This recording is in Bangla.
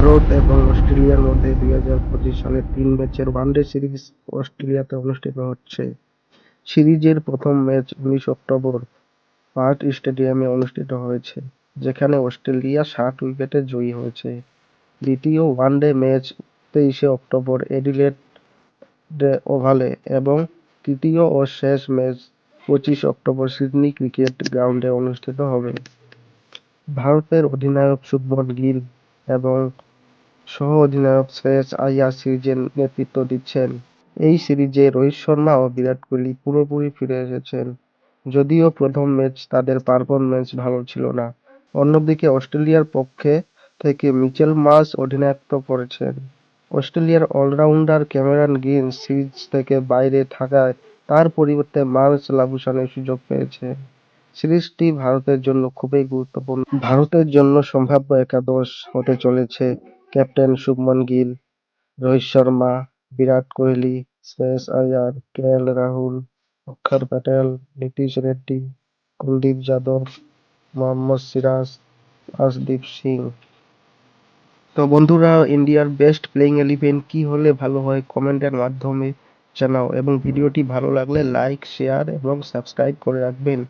ভারত এবং অস্ট্রেলিয়ার মধ্যে 2025 সালের 3 ম্যাচের ওয়ানডে সিরিজ অস্ট্রেলিয়াতে অনুষ্ঠিত হচ্ছে। সিরিজের প্রথম ম্যাচ 19 অক্টোবর পার্থ স্টেডিয়ামে অনুষ্ঠিত হয়েছে, যেখানে অস্ট্রেলিয়া 60 উইকেটে জয়ী হয়েছে। দ্বিতীয় ওয়ানডে ম্যাচ 23 অক্টোবর অ্যাডিলেড ওভালে এবং তৃতীয় ও শেষ ম্যাচ 25 অক্টোবর সিডনি ক্রিকেট গ্রাউন্ডে অনুষ্ঠিত হবে। ভারতের অধিনায়ক শুভমন গিল এবং সহ-অধিনায়ক শ্রেয়স আইয়ার সিরিজের নেতৃত্ব দিচ্ছেন। এই সিরিজে রোহিত শর্মা ও বিরাট কোহলি পুরোপুরি ফিরে এসেছেন, যদিও প্রথম ম্যাচ তাদের পারফরম্যান্স ভালো ছিল না। অন্যদিকে অস্ট্রেলিয়ার পক্ষ থেকে মিচেল মার্শ অধিনায়কত্ব করেছেন। অস্ট্রেলিয়ার অলরাউন্ডার ক্যামেরন গ্রিন সিরিজ থেকে বাইরে থাকায় তার পরিবর্তে মার্শ লাবুসানের সুযোগ পেয়েছেন। সিরিজটি ভারতের জন্য খুবই গুরুত্বপূর্ণ। ভারতের জন্য সম্ভাব্য একাদশ হতে চলেছে ক্যাপ্টেন শুভমন গিল, রোহিত শর্মা, বিরাট কোহলি, শ্রেয়স আইয়ার, কেএল রাহুল, অক্ষর প্যাটেল, নীতিশ রেড্ডি, কুলদীপ যাদব, মোহাম্মদ সিরাজ, আশদীপ সিং। তো বন্ধুরা, ইন্ডিয়ার বেস্ট প্লেইং 11 কি হলে ভালো হয় কমেন্টের মাধ্যমে জানাও এবং ভিডিওটি ভালো লাগলে লাইক, শেয়ার এবং সাবস্ক্রাইব করে রাখবেন।